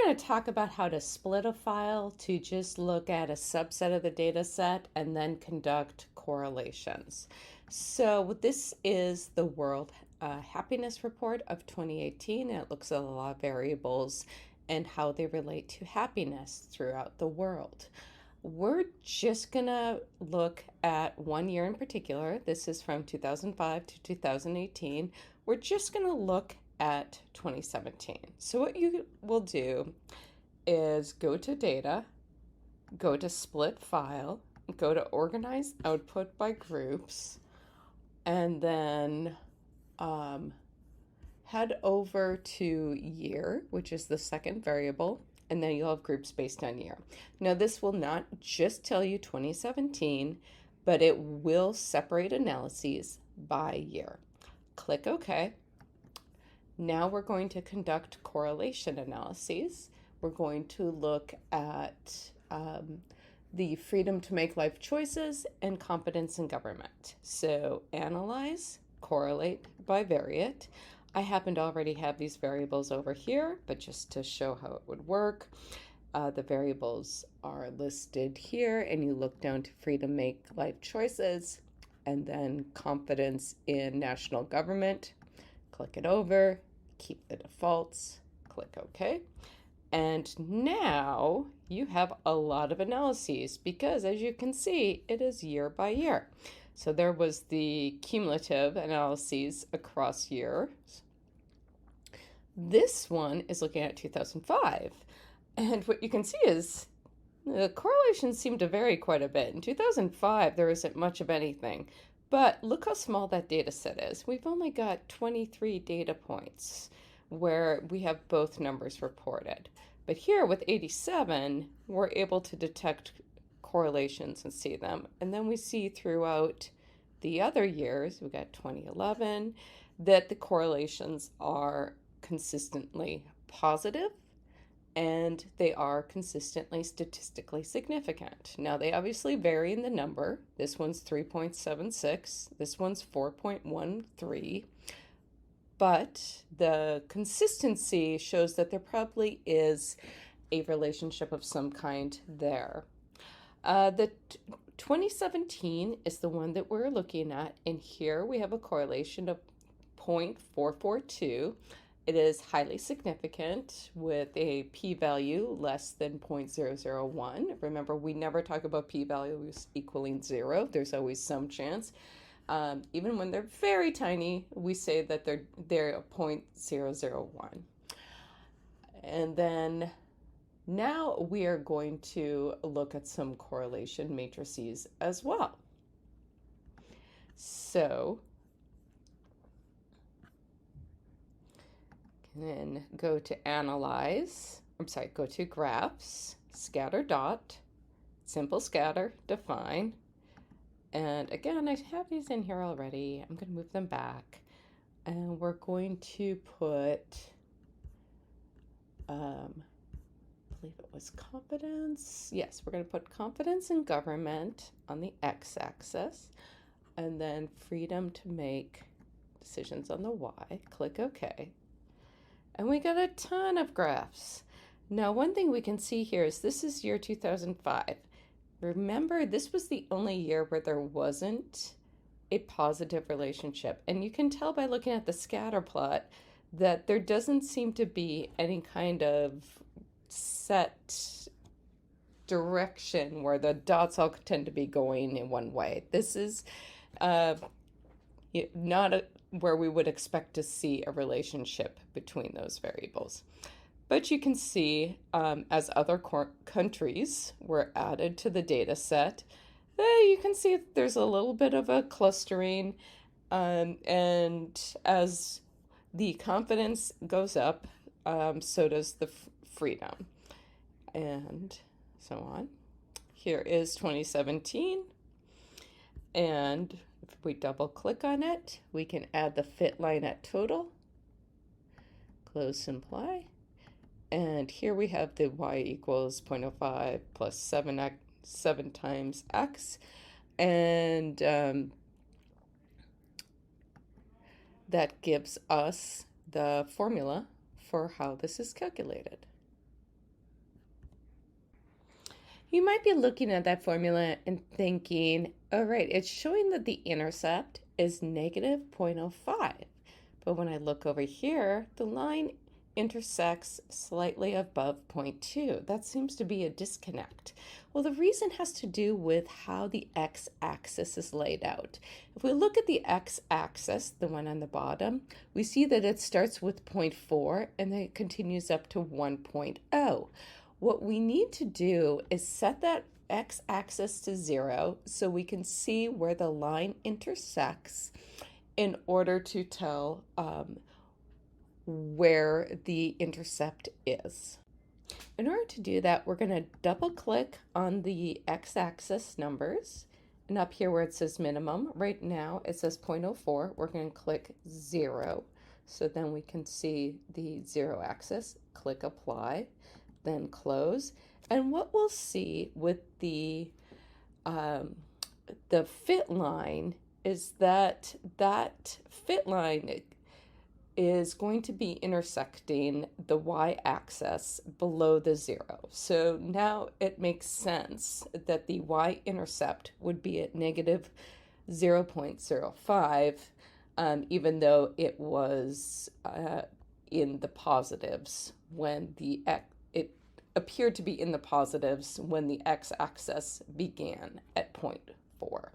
going to talk about how to split a file to just look at a subset of the data set and then conduct correlations. So this is the World Happiness Report of 2018, and it looks at a lot of variables and how they relate to happiness throughout the world. We're just going to look at one year in particular. This is from 2005 to 2018. We're just going to look at 2017. So what you will do is go to data, go to split file, go to organize output by groups, and then head over to year, which is the second variable, and then you'll have groups based on year. Now this will not just tell you 2017, but it will separate analyses by year. Click OK. Now we're going to conduct correlation analyses. We're going to look at the freedom to make life choices and competence in government. So analyze, correlate, bivariate. I happen to already have these variables over here, but just to show how it would work, the variables are listed here, and you look down to freedom to make life choices, and then competence in national government. Click it over, keep the defaults, click OK. And now you have a lot of analyses because, as you can see, it is year by year. So there was the cumulative analyses across years. This one is looking at 2005. And what you can see is the correlations seem to vary quite a bit. In 2005, there isn't much of anything. But look how small that data set is. We've only got 23 data points where we have both numbers reported. But here with 87, we're able to detect correlations and see them. And then we see throughout the other years, we got 2011, that the correlations are consistently positive and they are consistently statistically significant. Now, they obviously vary in the number. This one's 3.76, this one's 4.13, but the consistency shows that there probably is a relationship of some kind there. The 2017 is the one that we're looking at, and here we have a correlation of 0.442. It is highly significant with a p-value less than 0.001. Remember, we never talk about p-values equaling 0. There's always some chance. Even when they're very tiny, we say that they're 0.001. And then now we are going to look at some correlation matrices as well. So then go to analyze, go to graphs, scatter dot, simple scatter, define. And again, I have these in here already. I'm going to move them back. And we're going to put, I believe it was competence. Yes, we're going to put competence in government on the x-axis. And then freedom to make decisions on the y. Click OK. And we got a ton of graphs. Now, one thing we can see here is this is year 2005. Remember, this was the only year where there wasn't a positive relationship. And you can tell by looking at the scatter plot that there doesn't seem to be any kind of set direction where the dots all tend to be going in one way. This is not where we would expect to see a relationship between those variables. But you can see as other countries were added to the data set, you can see there's a little bit of a clustering, and as the confidence goes up, so does the freedom, and so on. Here is 2017, and if we double click on it, we can add the fit line at total, close simply. And here we have the y equals 0.05 plus 7 times x. And that gives us the formula for how this is calculated. You might be looking at that formula and thinking, oh, right, it's showing that the intercept is negative 0.05. But when I look over here, the line intersects slightly above zero point 0.2. That seems to be a disconnect. Well, the reason has to do with how the x-axis is laid out. If we look at the x-axis, the one on the bottom, we see that it starts with 0 0.4 and then it continues up to 1.0. What we need to do is set that x-axis to 0 so we can see where the line intersects in order to tell where the intercept is. In order to do that, we're going to double click on the x-axis numbers. And up here where it says minimum, right now it says 0.04. We're going to click 0. So then we can see the 0 axis. Click apply, then close. And what we'll see with the fit line is that fit line is going to be intersecting the y-axis below the 0. So now it makes sense that the y-intercept would be at negative 0.05, even though it was in the positives when it appeared to be in the positives when the x-axis began at 0.4.